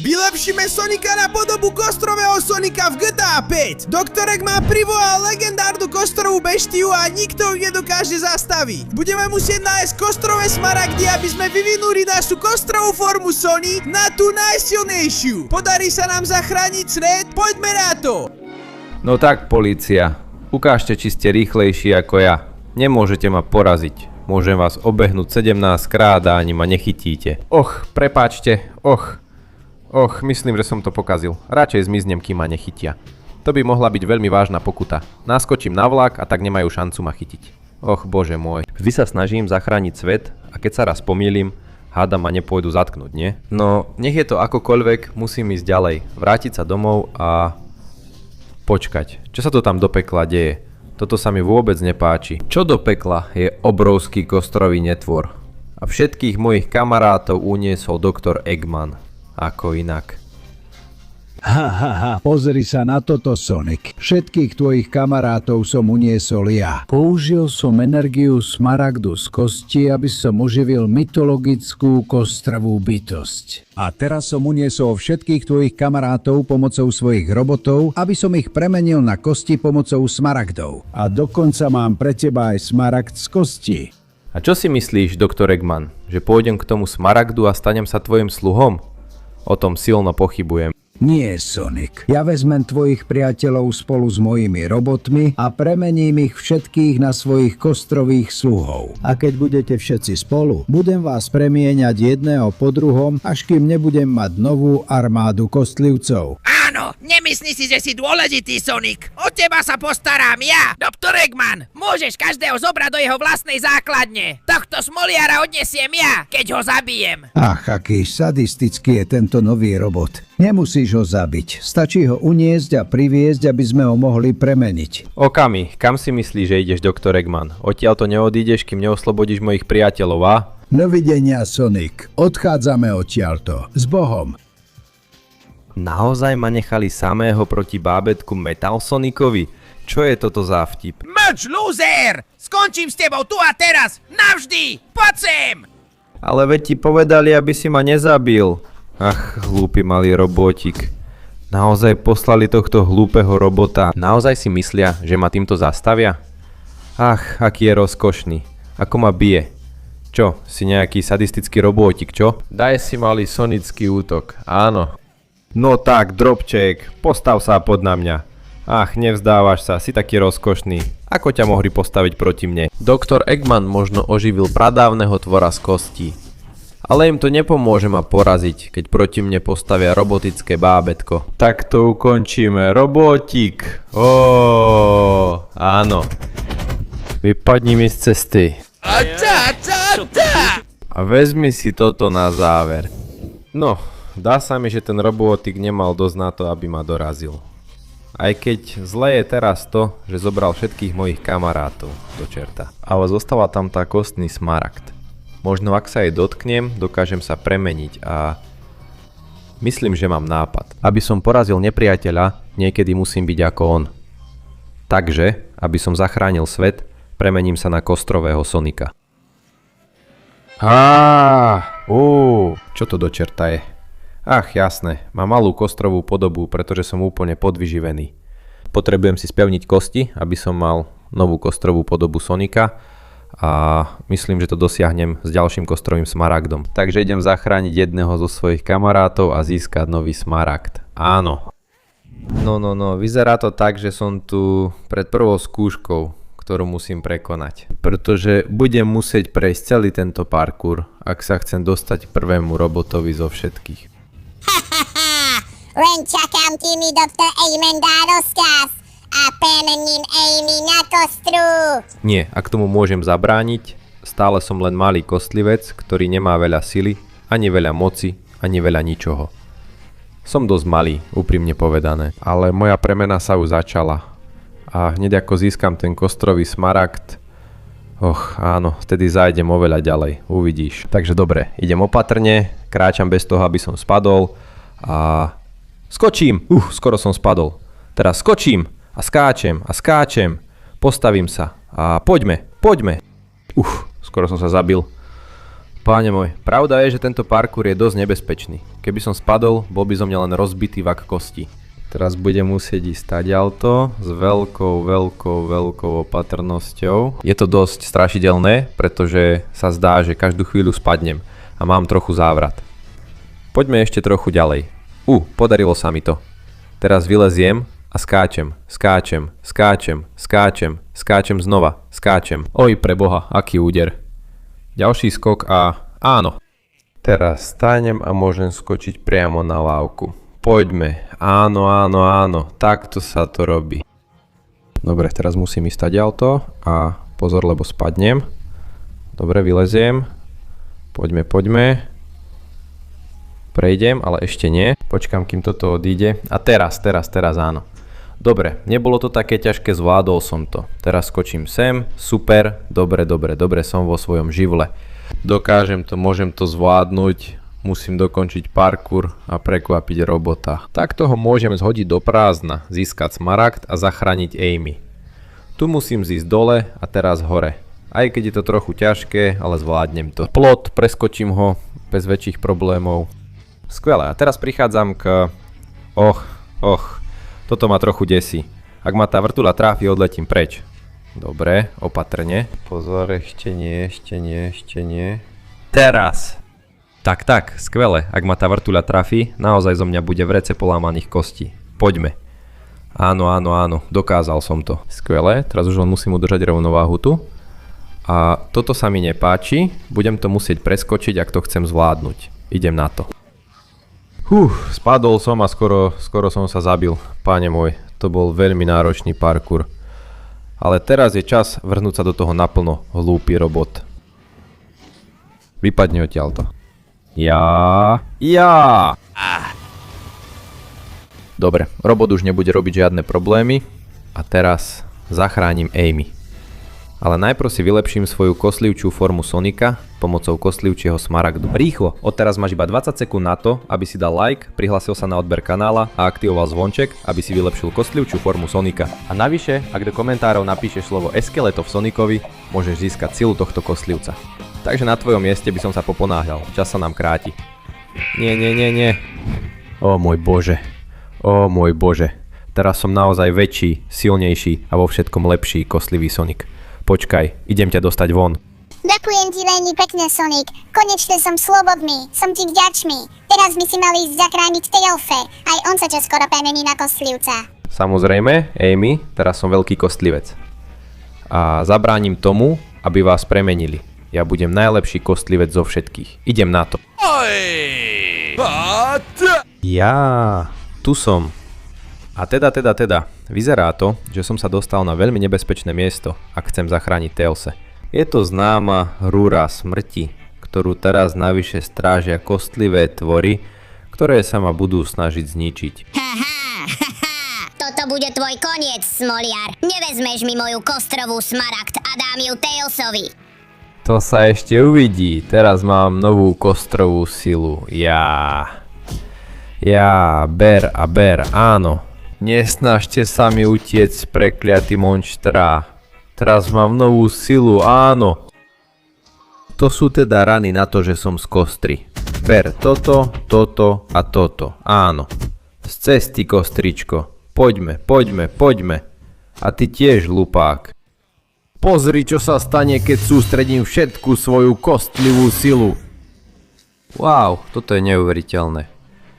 Vylepšíme Sonika na podobu kostrového Sonika v GTA 5. Doktorek má privolal legendárnu kostrovú beštiu a nikto ju nedokáže zastaviť. Budeme musieť nájsť kostrové smaragdy, aby sme vyvinuli našu kostrovú formu Sony na tú najsilnejšiu. Podarí sa nám zachrániť svet? Poďme na to! No tak, polícia, ukážte, či ste rýchlejší ako ja. Nemôžete ma poraziť. Môžem vás obehnúť 17 krát a ani ma nechytíte. Prepáčte, myslím, že som to pokazil. Radšej zmiznem, kým ma nechytia. To by mohla byť veľmi vážna pokuta. Naskočím na vlak a tak nemajú šancu ma chytiť. Bože môj. Vždy sa snažím zachrániť svet a keď sa raz pomýlim, hádam ma nepôjdu zatknúť, nie? No, nech je to akokoľvek, musím ísť ďalej. Vrátiť sa domov a počkať. Čo sa to tam do pekla deje? Toto sa mi vôbec nepáči. Čo do pekla je obrovský kostrový netvor. A všetkých mojich kamarátov uniesol doktor Eggman. Ako inak. Pozri sa na toto, Sonic. Všetkých tvojich kamarátov som uniesol ja. Použil som energiu smaragdu z kosti, aby som oživil mytologickú kostrovú bytosť. A teraz som uniesol všetkých tvojich kamarátov pomocou svojich robotov, aby som ich premenil na kosti pomocou smaragdov. A dokonca mám pre teba aj smaragd z kosti. A čo si myslíš, doktor Eggman? Že pôjdem k tomu smaragdu a stanem sa tvojim sluhom? O tom silno pochybujem. Nie, Sonic. Ja vezmem tvojich priateľov spolu s mojimi robotmi a premením ich všetkých na svojich kostrových sluhov. A keď budete všetci spolu, budem vás premieňať jedného po druhom, až kým nebudem mať novú armádu kostlivcov. Áno, nemyslí si, že si dôležitý, Sonic. O teba sa postarám ja. Doktor Eggman, môžeš každého zobrať do jeho vlastnej základne. Tohto smoliara odnesiem ja, keď ho zabijem. Ach, aký sadistický je tento nový robot. Nemusíš ho zabiť, stačí ho uniesť a priviesť, aby sme ho mohli premeniť. Okami, kam si myslíš, že ideš, doktor Eggman? Odtiaľ to neodídeš, kým neoslobodíš mojich priateľov, a? Dovidenia, Sonic. Odchádzame odtiaľto. S Bohom. Naozaj ma nechali samého proti bábätku Metal Sonicovi? Čo je toto za vtip? Mlč, loser! Skončím s tebou tu a teraz! Navždy! Poď sem! Ale veď ti povedali, aby si ma nezabil. Ach, hlúpy malý robótik. Naozaj poslali tohto hlúpeho robota. Naozaj si myslia, že ma týmto zastavia? Ach, aký je rozkošný. Ako ma bije. Čo, si nejaký sadistický robótik, čo? Daj si malý sonický útok, áno. No tak, drobček, postav sa pod na mňa. Ach, nevzdávaš sa, si taký rozkošný. Ako ťa mohli postaviť proti mne? Doktor Eggman možno oživil pradávneho tvora z kostí. Ale im to nepomôže ma poraziť, keď proti mne postavia robotické bábätko. Tak to ukončíme, robótik. Áno. Vypadni mi z cesty. A vezmi si toto na záver. No, dá sa mi, že ten robótik nemal dosť na to, aby ma dorazil. Aj keď zle je teraz to, že zobral všetkých mojich kamarátov do čerta. Ale zostáva tam tá kostný smaragd. Možno ak sa jej dotknem, dokážem sa premeniť a myslím, že mám nápad. Aby som porazil nepriateľa, niekedy musím byť ako on. Takže, aby som zachránil svet, premením sa na kostrového Sonika. Čo to do čerta je? Ach, jasné, má malú kostrovú podobu, pretože som úplne podvyživený. Potrebujem si spevniť kosti, aby som mal novú kostrovú podobu Sonika a myslím, že to dosiahnem s ďalším kostrovým smaragdom. Takže idem zachrániť jedného zo svojich kamarátov a získať nový smaragd. Áno. No, vyzerá to tak, že som tu pred prvou skúškou, ktorú musím prekonať. Pretože budem musieť prejsť celý tento parkour, ak sa chcem dostať prvému robotovi zo všetkých. Len čakám, kým mi doktor Eggman dá rozkaz a premením Amy na kostru. Nie, ak tomu môžem zabrániť, stále som len malý kostlivec, ktorý nemá veľa sily, ani veľa moci, ani veľa ničoho. Som dosť malý, úprimne povedané, ale moja premena sa už začala. A hneď ako získam ten kostrový smaragd, áno, vtedy zájdem oveľa ďalej, uvidíš. Takže dobre, idem opatrne, kráčam bez toho, aby som spadol a skočím, skoro som spadol. Teraz skočím a skáčem, postavím sa a poďme. Skoro som sa zabil. Páne môj, pravda je, že tento parkour je dosť nebezpečný. Keby som spadol, bol by zo mňa len rozbitý vak kosti. Teraz budem musieť ísť stadiaľto s veľkou opatrnosťou. Je to dosť strašidelné, pretože sa zdá, že každú chvíľu spadnem a mám trochu závrat. Poďme ešte trochu ďalej. Podarilo sa mi to. Teraz vyleziem a skáčem znova. Oj, preboha, aký úder. Ďalší skok a áno. Teraz stánem a môžem skočiť priamo na lávku. Poďme. Áno, takto sa to robí. Dobre, teraz musím ísť stadiaľto a pozor, lebo spadnem. Dobre, vyleziem. Poďme. Prejdem, ale ešte nie. Počkám, kým toto odíde. A teraz áno. Dobre, nebolo to také ťažké, zvládol som to. Teraz skočím sem, super, dobre, som vo svojom živle. Dokážem to, môžem to zvládnuť, musím dokončiť parkour a prekvapiť robota. Takto ho môžem zhodiť do prázdna, získať smaragd a zachrániť Amy. Tu musím zísť dole a teraz hore. Aj keď je to trochu ťažké, ale zvládnem to. Plot, preskočím ho bez väčších problémov. Skvelé, a teraz prichádzam k... Toto ma trochu desí. Ak ma tá vrtuľa tráfi, odletím preč. Dobre, opatrne. Pozor, ešte nie. Teraz! Tak, skvelé. Ak ma tá vrtuľa trafí, naozaj zo mňa bude vrece polámaných kostí. Poďme. Áno, dokázal som to. Skvelé, teraz už len musím udržať rovnováhu tu. A toto sa mi nepáči, budem to musieť preskočiť, ak to chcem zvládnuť. Idem na to. Spadol som a skoro som sa zabil. Páne môj, to bol veľmi náročný parkour. Ale teraz je čas vrhnúť sa do toho naplno, hlúpy robot. Vypadni odtiaľto. Ja. Dobre, robot už nebude robiť žiadne problémy. A teraz zachránim Amy. Ale najprv si vylepším svoju koslivčiu formu Sonika pomocou koslivčieho smaragdu. Rýchlo, odteraz máš iba 20 sekúnd na to, aby si dal like, prihlásil sa na odber kanála a aktivoval zvonček, aby si vylepšil koslivčiu formu Sonika. A navyše, ak do komentárov napíšeš slovo Eskeleto v Sonikovi, môžeš získať silu tohto koslivca. Takže na tvojom mieste by som sa poponáhľal, čas sa nám kráti. Nie. Ó môj bože. Teraz som naozaj väčší, silnejší a vo všetkom lepší koslivý Sonik. Počkaj, idem ťa dostať von. Ďakujem ti veľmi pekne, Sonic. Konečne som slobodný, som ti vďačný. Teraz by si mal ísť zachrániť Tailsa. Aj on sa čoskoro premení na kostlivca. Samozrejme, Amy, teraz som veľký kostlivec. A zabránim tomu, aby vás premenili. Ja budem najlepší kostlivec zo všetkých. Idem na to. Ja, tu som. A teda, vyzerá to, že som sa dostal na veľmi nebezpečné miesto, ak chcem zachrániť Tailsa. Je to známa rúra smrti, ktorú teraz navyše strážia kostlivé tvory, ktoré sa ma budú snažiť zničiť. Toto bude tvoj koniec, smoliar. Nevezmeš mi moju kostrovú smaragd a dám ju Tailsovi. To sa ešte uvidí, teraz mám novú kostrovú silu. Ja, ber, áno. Nesnažte sa mi utiecť, prekliatý monštrá. Teraz mám novú silu, áno. To sú teda rany na to, že som z kostry. Ber toto a toto, áno. Z cesty, kostričko. Poďme. A ty tiež, hlupák. Pozri, čo sa stane, keď sústredím všetku svoju kostlivú silu. Wow, toto je neuveriteľné.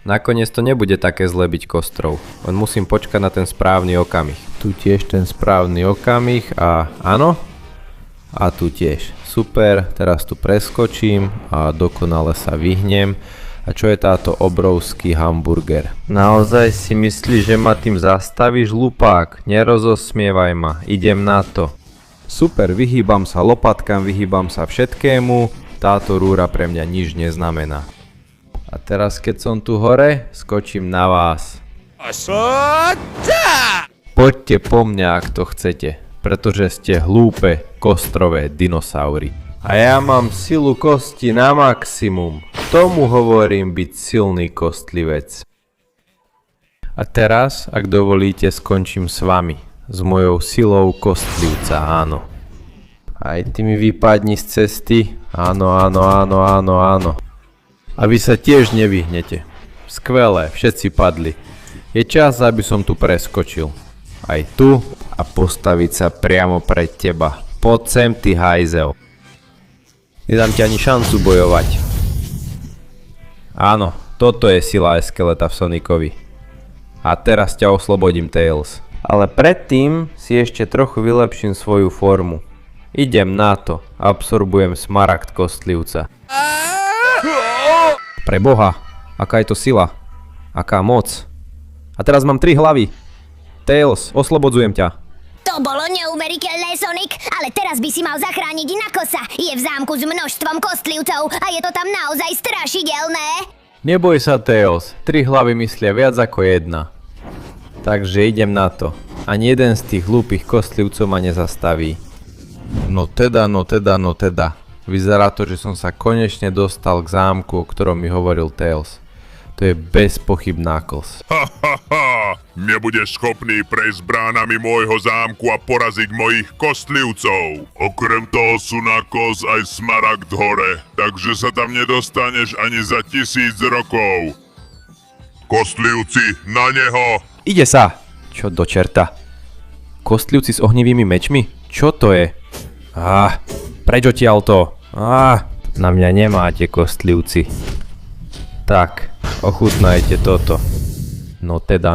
Nakoniec to nebude také zle byť kostrou. Len musím počkať na ten správny okamih. Tu tiež ten správny okamih a áno. A tu tiež. Super, teraz tu preskočím a dokonale sa vyhnem. A čo je táto obrovský hamburger? Naozaj si myslíš, že ma tým zastavíš, hlupák? Nerozosmievaj ma, idem na to. Super, vyhýbam sa lopatkám, vyhýbam sa všetkému. Táto rúra pre mňa nič neznamená. A teraz, keď som tu hore, skočím na vás. Poďte po mňa, ak to chcete, pretože ste hlúpe, kostrové dinosaury. A ja mám silu kosti na maximum. Tomu hovorím byť silný kostlivec. A teraz, ak dovolíte, skončím s vami. S mojou silou kostlivca, áno. Aj ty mi vypadni z cesty, Áno, áno, áno, áno, áno. A vy sa tiež nevyhnete. Skvelé, všetci padli. Je čas, aby som tu preskočil. Aj tu a postaviť sa priamo pred teba. Poď sem, ty hajzel. Nedám ti ani šancu bojovať. Áno, toto je sila skeleta v Sonicovi. A teraz ťa oslobodím, Tails. Ale predtým si ešte trochu vylepším svoju formu. Idem na to, absorbujem smaragd kostlivca. Pre Boha, aká je to sila? Aká moc? A teraz mám 3 hlavy. Tails, oslobodzujem ťa. To bolo neuveriteľné, Sonic, ale teraz by si mal zachrániť Knucklesa. Je v zámku s množstvom kostlivcov a je to tam naozaj strašidelné. Neboj sa, Tails, 3 hlavy myslia viac ako 1. Takže idem na to. Ani jeden z tých hlúpych kostlivcov ma nezastaví. No teda. Vyzerá to, že som sa konečne dostal k zámku, o ktorom mi hovoril Tails. To je bez pochyb Knuckles. Nebudeš schopný prejsť bránami môjho zámku a poraziť mojich kostlivcov. Okrem toho sú Knuckles aj Smaragd hore, takže sa tam nedostaneš ani za 1000 rokov. Kostlivci, na neho! Ide sa! Čo do čerta? Kostlivci s ohnivými mečmi? Čo to je? Preč odtiaľto? Na mňa nemáte, kostlivci. Tak, ochutnajte toto. No teda.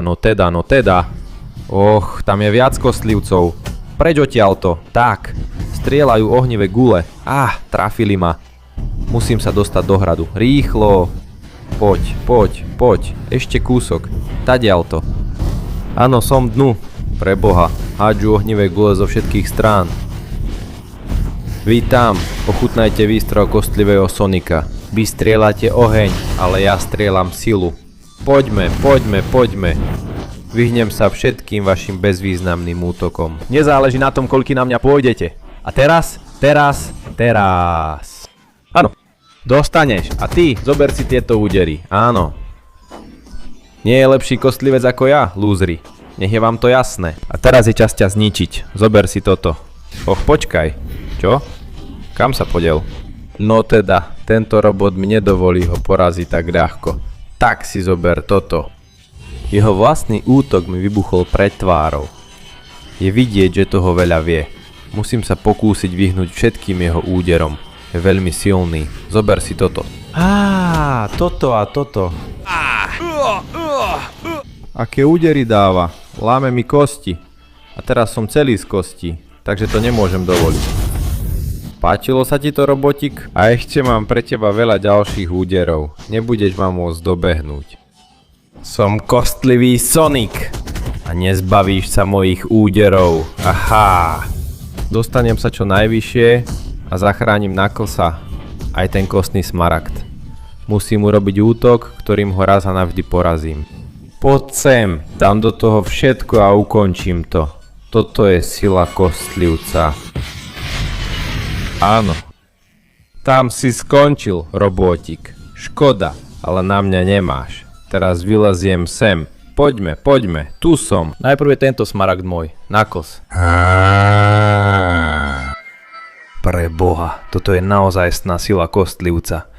Och, tam je viac kostlivcov. Preč odtiaľto. Tak, strieľajú ohnivé gule. Trafili ma. Musím sa dostať do hradu. Rýchlo. Poď. Ešte kúsok. Tadiaľto. Áno, som dnu. Preboha, hádžu ohnivé gule zo všetkých strán. Vy tam, ochutnajte výstrel kostlivého Sonika. Vy strieľate oheň, ale ja strieľam silu. Poďme. Vyhnem sa všetkým vašim bezvýznamným útokom. Nezáleží na tom, koľky na mňa pôjdete. A teraz. Áno, dostaneš. A ty, zober si tieto údery. Áno. Nie je lepší kostlivec ako ja, lúzri. Nech je vám to jasné. A teraz je čas ťa zničiť. Zober si toto. Počkaj. Čo? Kam sa podiel? No teda, tento robot mi nedovolí ho poraziť tak ľahko. Tak si zober toto. Jeho vlastný útok mi vybuchol pred tvárou. Je vidieť, že toho veľa vie. Musím sa pokúsiť vyhnúť všetkým jeho úderom. Je veľmi silný. Zober si toto. Toto a toto. Aké údery dáva? Láme mi kosti. A teraz som celý z kostí, takže to nemôžem dovoliť. Páčilo sa ti to, robotik? A ešte mám pre teba veľa ďalších úderov. Nebudeš ma môcť dobehnúť. Som kostlivý Sonic. A nezbavíš sa mojich úderov. Dostanem sa čo najvyššie a zachránim Knucklesa. Aj ten kostný smaragd. Musím urobiť útok, ktorým ho raz a navždy porazím. Poď sem, dám do toho všetko a ukončím to. Toto je sila kostlivca. Áno. Tam si skončil, robótik. Škoda, ale na mňa nemáš. Teraz vyleziem sem. Poďme, tu som. Najprv je tento smaragd môj, Knuckles. Pre Boha, toto je naozajstná sila kostlivca.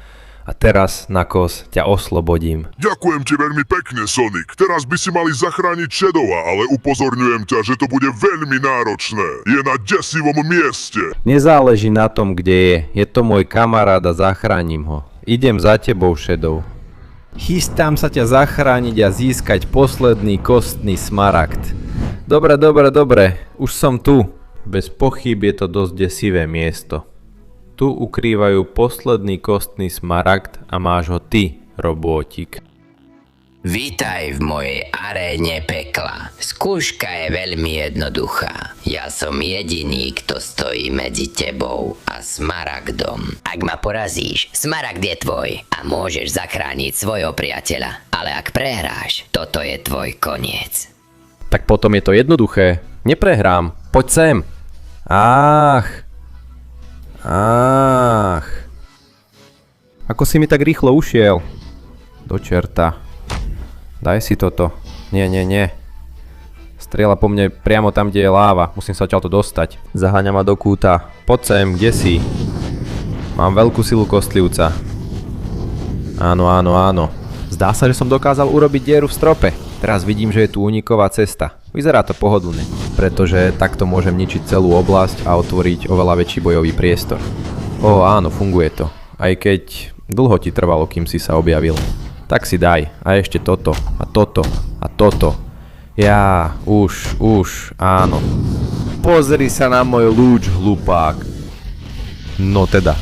A teraz, Knuckles, ťa oslobodím. Ďakujem ti veľmi pekne, Sonic. Teraz by si mali zachrániť Shadowa, ale upozorňujem ťa, že to bude veľmi náročné. Je na desivom mieste. Nezáleží na tom, kde je. Je to môj kamarát a zachránim ho. Idem za tebou, Shadow. Chystám sa ťa zachrániť a získať posledný kostný smaragd. Dobre. Už som tu. Bez pochyb je to dosť desivé miesto. Tu ukrývajú posledný kostný smaragd a máš ho ty, robótik. Vítaj v mojej aréne pekla. Skúška je veľmi jednoduchá. Ja som jediný, kto stojí medzi tebou a Smaragdom. Ak ma porazíš, Smaragd je tvoj a môžeš zachrániť svojho priateľa. Ale ak prehráš, toto je tvoj koniec. Tak potom je to jednoduché. Neprehrám. Poď sem. Ako si mi tak rýchlo ušiel? Do čerta. Daj si toto. Nie. Strieľa po mne priamo tam, kde je láva. Musím sa odtiaľto dostať. Zaháňa ma do kúta. Poď sem, kde si? Mám veľkú silu kostlivca. Áno, áno, áno. Zdá sa, že som dokázal urobiť dieru v strope. Teraz vidím, že je tu úniková cesta. Vyzerá to pohodlne, pretože takto môžem ničiť celú oblasť a otvoriť oveľa väčší bojový priestor. Áno, funguje to. Aj keď dlho ti trvalo, kým si sa objavil. Tak si daj. A ešte toto. A toto. A toto. Ja, už, áno. Pozri sa na môj lúč, hlupák. No teda.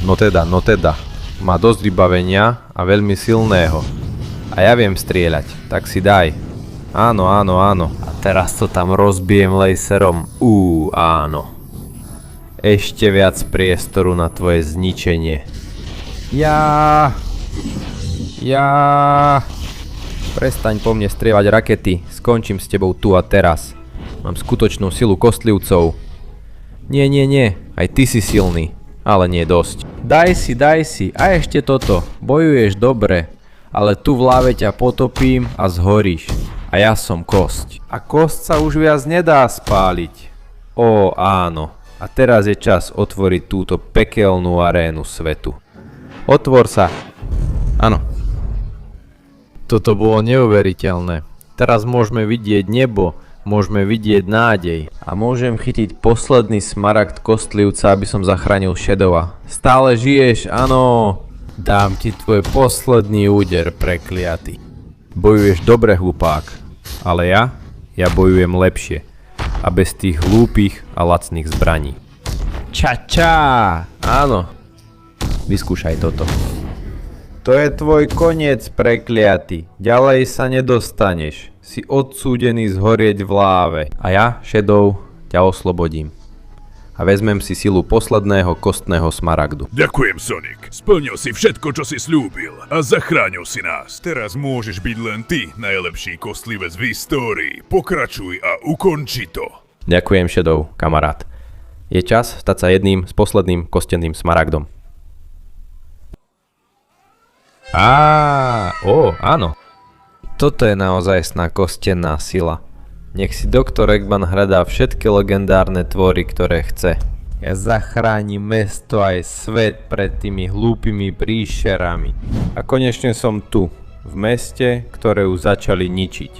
Má dosť vybavenia a veľmi silného. A ja viem strieľať, tak si daj. Áno. A teraz to tam rozbijem laserom. Áno. Ešte viac priestoru na tvoje zničenie. Ja. Prestaň po mne strieľať rakety. Skončím s tebou tu a teraz. Mám skutočnú silu kostlivcov. Nie. Aj ty si silný. Ale nie dosť. Daj si. A ešte toto. Bojuješ dobre. Ale tu v láve ťa potopím a zhoríš. A ja som kosť. A kosť sa už viac nedá spáliť. Áno. A teraz je čas otvoriť túto pekelnú arénu svetu. Otvor sa. Áno. Toto bolo neuveriteľné. Teraz môžeme vidieť nebo, môžeme vidieť nádej. A môžem chytiť posledný smaragd kostlivca, aby som zachránil Shadova. Stále žiješ, áno. Dám ti tvoj posledný úder, prekliaty. Bojuješ dobre, hlupák. Ale ja bojujem lepšie. A bez tých hlúpych a lacných zbraní. Ča! Áno. Vyskúšaj toto. To je tvoj koniec, prekliaty. Ďalej sa nedostaneš. Si odsúdený zhorieť v láve. A ja, Shadow, ťa oslobodím. A vezmem si silu posledného kostného smaragdu. Ďakujem, Sonic. Splnil si všetko, čo si slúbil a zachránil si nás. Teraz môžeš byť len ty, najlepší kostlivec v histórii. Pokračuj a ukonči to. Ďakujem, Shadow, kamarát. Je čas stať sa jedným s posledným kostenným smaragdom. Áno. Toto je naozajstná kostenná sila. Nech si doktor Eggman hľadá všetky legendárne tvory, ktoré chce. Ja zachránim mesto aj svet pred tými hlúpými príšerami. A konečne som tu, v meste, ktoré už začali ničiť.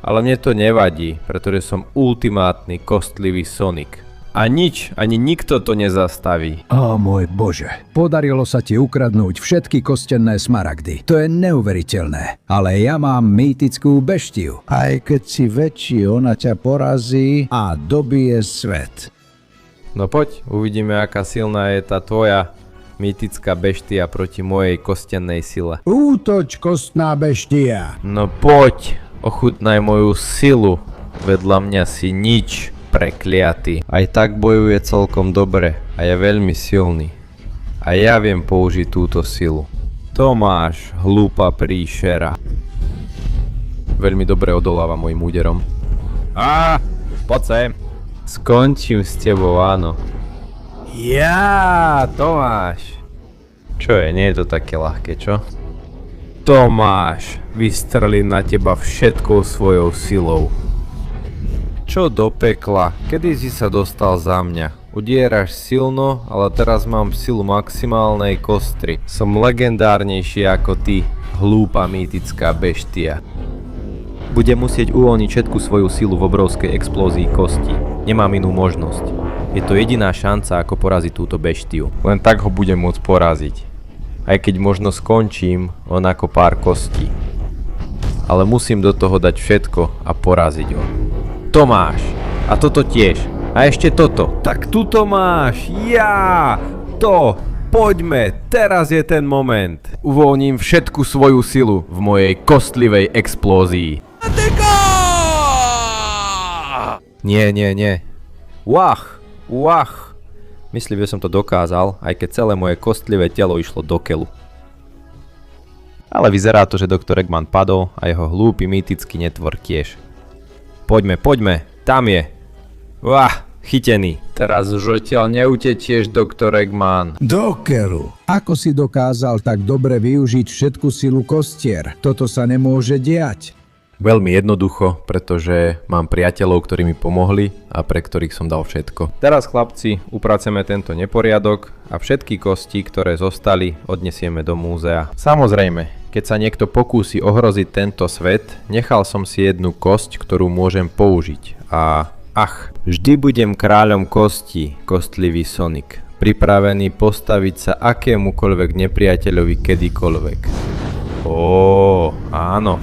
Ale mne to nevadí, pretože som ultimátny kostlivý Sonic. A nič, ani nikto to nezastaví. Môj Bože, podarilo sa ti ukradnúť všetky kostenné smaragdy. To je neuveriteľné. Ale ja mám mýtickú beštiu. Aj keď si väčší, ona ťa porazí a dobije svet. No poď, uvidíme, aká silná je tá tvoja mýtická beštia proti mojej kostennej sile. Útoč, kostná beštia! No poď, ochutnaj moju silu. Vedľa mňa si nič. Prekliaty. Aj tak bojuje celkom dobre a je veľmi silný. A ja viem použiť túto silu. Tomáš, hlúpa príšera. Veľmi dobre odoláva mojim úderom. Poď sem. Skončím s tebou, áno. Tomáš. Čo je, nie je to také ľahké, čo? Tomáš, vystrelím na teba všetkou svojou silou. Čo do pekla? Kedy si sa dostal za mňa? Udieraš silno, ale teraz mám silu maximálnej kostry. Som legendárnejší ako ty, hlúpa mýtická beštia. Budem musieť uvoľniť všetku svoju silu v obrovskej explózii kosti. Nemám inú možnosť. Je to jediná šanca, ako poraziť túto beštiu. Len tak ho budem môcť poraziť. Aj keď možno skončím len ako pár kostí. Ale musím do toho dať všetko a poraziť ho. Tomáš. A toto tiež. A ešte toto. Tak tuto máš. Poďme. Teraz je ten moment. Uvoľním všetku svoju silu v mojej kostlivej explózii. Nie. Wach. Myslím, že som to dokázal, aj keď celé moje kostlivé telo išlo do keľu. Ale vyzerá to, že doktor Eggman padol a jeho hlúpy mýtický netvor tiež. Poďme, tam je. Chytený. Teraz už odtiaľ neutetieš, doktor Eggman. Do keľu. Ako si dokázal tak dobre využiť všetku silu kostier? Toto sa nemôže diať. Veľmi jednoducho, pretože mám priateľov, ktorí mi pomohli a pre ktorých som dal všetko. Teraz, chlapci, upraceme tento neporiadok a všetky kosti, ktoré zostali, odnesieme do múzea. Samozrejme, keď sa niekto pokúsi ohroziť tento svet, nechal som si jednu kosť, ktorú môžem použiť. A vždy budem kráľom kostí, kostlivý Sonic, pripravený postaviť sa akémukoľvek nepriateľovi kedykoľvek. Áno.